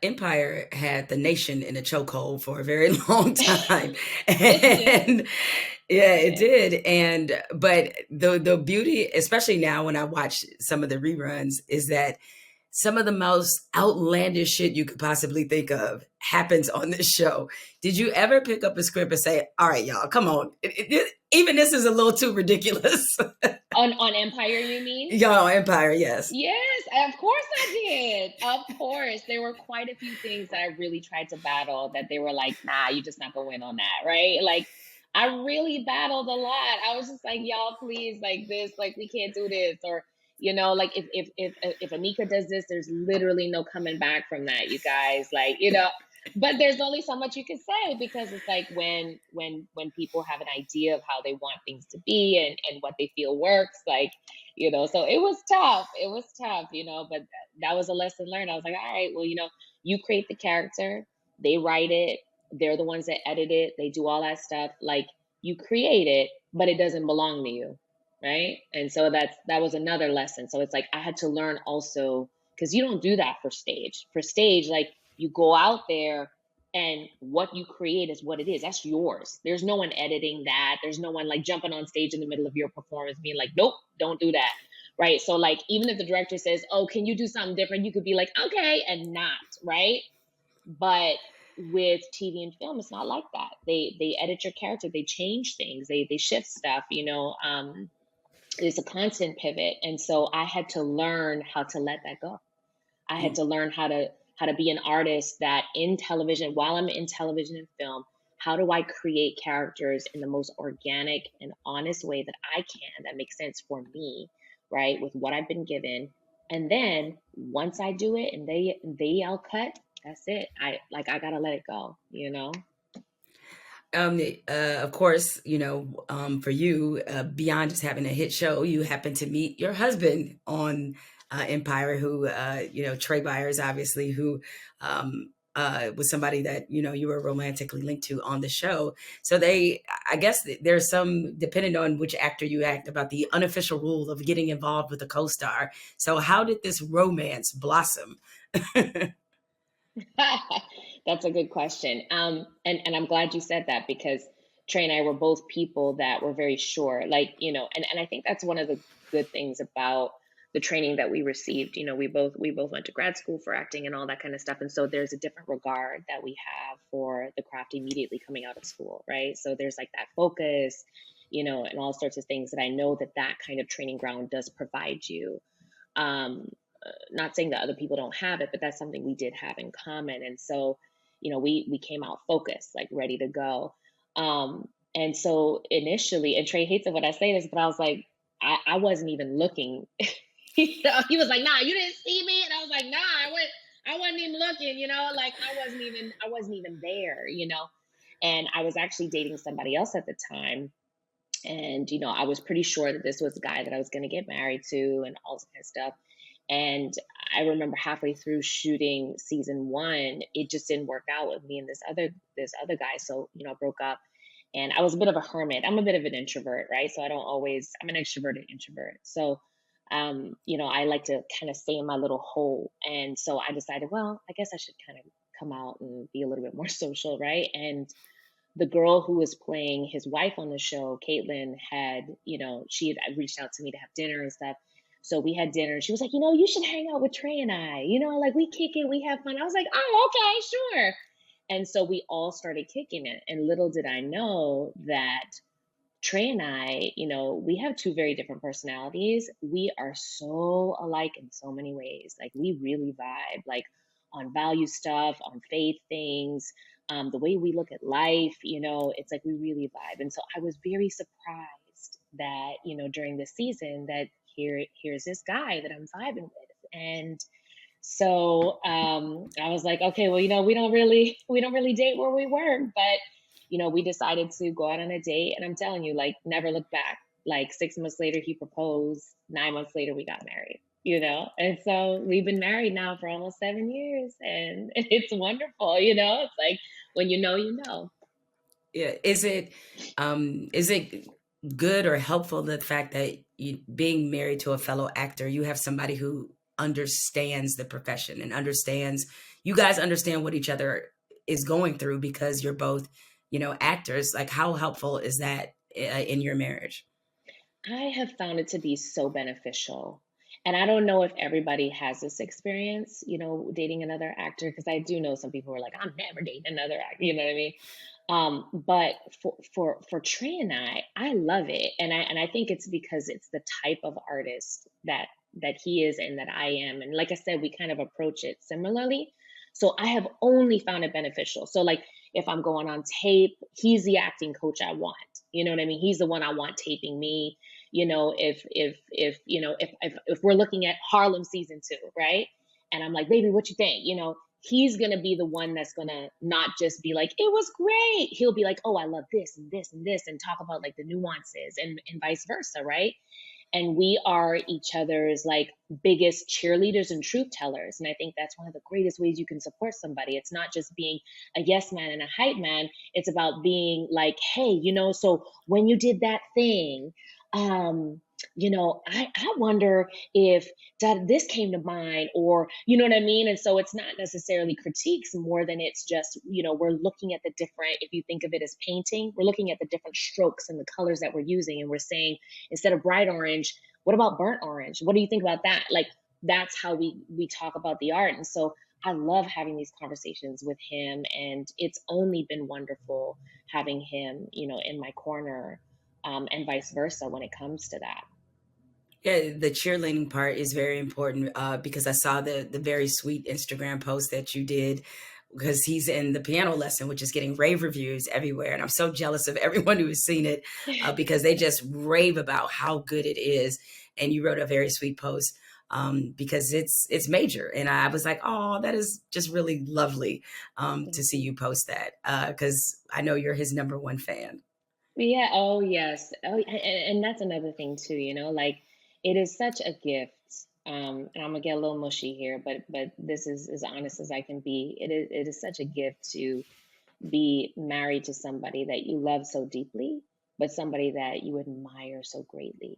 Empire had the nation in a chokehold for a very long time, It did. and yeah, It it did. did. And but the beauty, especially now when I watch some of the reruns, is that some of the most outlandish shit you could possibly think of happens on this show. Did you ever pick up a script and say, "All right, y'all, come on, even this is a little too ridiculous"? On Empire, you mean? Y'all, Empire, yes. Yes, of course I did. Of course. There were quite a few things that I really tried to battle that they were like, nah, you're just not gonna win on that, right? Like I really battled a lot. I was just like, y'all, please, like this, like we can't do this. Or, like if Anika does this, there's literally no coming back from that, you guys. Like, but there's only so much you can say because it's like when people have an idea of how they want things to be and what they feel works, like so it was tough. It was tough, but that was a lesson learned. I was like, all right, well, you create the character, they write it, they're the ones that edit it, they do all that stuff. Like you create it, but it doesn't belong to you. Right. And so that was another lesson. So it's like I had to learn also because you don't do that for stage. For stage, like you go out there and what you create is what it is. That's yours. There's no one editing that. There's no one like jumping on stage in the middle of your performance being like, nope, don't do that. Right. So like even if the director says, oh, can you do something different? You could be like, okay, and not, right? But with TV and film, it's not like that. They edit your character, they change things, they shift stuff, it's a constant pivot. And so I had to learn how to let that go. I had to learn how to be an artist that in television, while I'm in television and film, how do I create characters in the most organic and honest way that I can that makes sense for me, right? With what I've been given. And then once I do it and they yell cut, that's it. I gotta let it go. Of course, for you, beyond just having a hit show, you happen to meet your husband on Empire, who, Trey Byers, obviously, who was somebody that, you were romantically linked to on the show. So I guess there's some, depending on which actor you act, about the unofficial rule of getting involved with a co-star. So how did this romance blossom? That's a good question. And I'm glad you said that because Trey and I were both people that were very sure, like, and I think that's one of the good things about the training that we received. We both went to grad school for acting and all that kind of stuff. And so there's a different regard that we have for the craft immediately coming out of school, right? So there's like that focus, and all sorts of things that I know that kind of training ground does provide you. Um, Not saying that other people don't have it, but that's something we did have in common. And so, we came out focused, like ready to go. And so initially, and Trey hates it when I say this, but I was like, I wasn't even looking. He was like, "Nah, you didn't see me," and I was like, "Nah, I wasn't even looking." Like I wasn't even there. And I was actually dating somebody else at the time, and I was pretty sure that this was the guy that I was going to get married to, and all this kind of stuff. And I remember halfway through shooting season one, it just didn't work out with me and this other guy. So, I broke up and I was a bit of a hermit. I'm a bit of an introvert, right? So I'm an extroverted introvert. So, I like to kind of stay in my little hole. And so I decided, well, I guess I should kind of come out and be a little bit more social, right? And the girl who was playing his wife on the show, Caitlin, she had reached out to me to have dinner and stuff. So we had dinner and she was like, you should hang out with Trey and I, like we kick it, we have fun. I was like, oh, okay, sure. And so we all started kicking it. And little did I know that Trey and I, we have two very different personalities. We are so alike in so many ways. Like we really vibe, like on value stuff, on faith things, the way we look at life, it's like we really vibe. And so I was very surprised that, during this season that here's this guy that I'm vibing with. And so I was like, okay, well, we don't really date where we were, but we decided to go out on a date, and I'm telling you, like, never look back. Like 6 months later, he proposed. 9 months later, we got married. And so we've been married now for almost 7 years, and it's wonderful. It's like when you know, you know. Yeah. Is it good or helpful the fact that you being married to a fellow actor, you have somebody who understands the profession and understands, you guys understand what each other is going through because you're both, actors. Like, how helpful is that in your marriage? I have found it to be so beneficial. And I don't know if everybody has this experience, dating another actor, because I do know some people who are like, I'm never dating another actor, you know what I mean? But for Trey and I love it. And I think it's because it's the type of artist that he is and that I am. And like I said, we kind of approach it similarly. So I have only found it beneficial. So like if I'm going on tape, he's the acting coach I want. You know what I mean? He's the one I want taping me. If we're looking at Harlem season 2, right? And I'm like, baby, what you think? He's gonna be the one that's gonna not just be like, it was great. He'll be like, oh, I love this and this and this, and talk about like the nuances and vice versa, right? And we are each other's like biggest cheerleaders and truth tellers. And I think that's one of the greatest ways you can support somebody. It's not just being a yes man and a hype man. It's about being like, hey, so when you did that thing, I wonder if this came to mind, or you know what I mean? And so it's not necessarily critiques more than it's just, we're looking at the different, if you think of it as painting, we're looking at the different strokes and the colors that we're using. And we're saying, instead of bright orange, what about burnt orange? What do you think about that? Like, that's how we talk about the art. And so I love having these conversations with him, and it's only been wonderful having him, in my corner, and vice versa when it comes to that. Yeah, the cheerleading part is very important because I saw the very sweet Instagram post that you did, because he's in the piano lesson, which is getting rave reviews everywhere. And I'm so jealous of everyone who has seen it because they just rave about how good it is. And you wrote a very sweet post because it's major. And I was like, oh, that is just really lovely to see you post that because I know you're his number one fan. Yeah. Oh, yes. Oh, and that's another thing too. Like it is such a gift. And I'm gonna get a little mushy here, but this is as honest as I can be. It is such a gift to be married to somebody that you love so deeply, but somebody that you admire so greatly.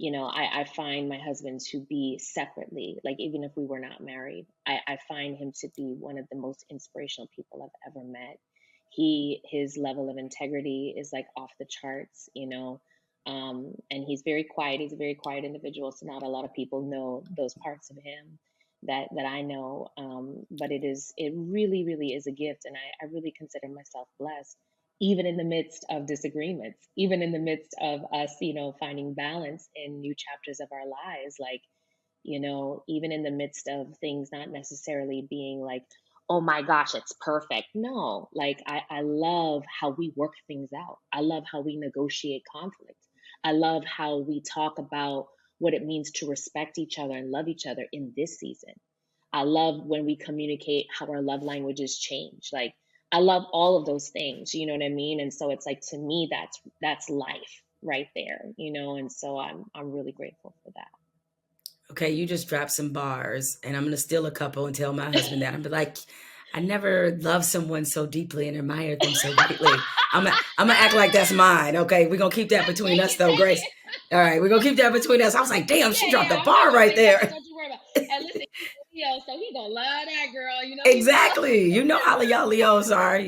I find my husband to be separately, like even if we were not married, I find him to be one of the most inspirational people I've ever met. His level of integrity is like off the charts, and he's very quiet. He's a very quiet individual, so not a lot of people know those parts of him that I know. But it really, really is a gift, and I really consider myself blessed, even in the midst of disagreements, even in the midst of us, finding balance in new chapters of our lives, like, even in the midst of things not necessarily being like, oh my gosh, it's perfect. No, like I love how we work things out. I love how we negotiate conflict. I love how we talk about what it means to respect each other and love each other in this season. I love when we communicate how our love languages change. Like I love all of those things, you know what I mean? And so it's like, to me, that's life right there, and so I'm really grateful for that. Okay, you just dropped some bars, and I'm gonna steal a couple and tell my husband that. I'm be like, I never loved someone so deeply and admired them so greatly. I'm gonna act like that's mine. Okay, we're gonna keep that between us, though, Grace. All right, we're gonna keep that between us. I was like, damn, she Yeah, dropped yeah, a I'm not bar gonna right say nothing. there. Don't you worry about. And listen, he's a Leo, so he gonna love that girl. He's gonna. Exactly. You know how y'all Leos are.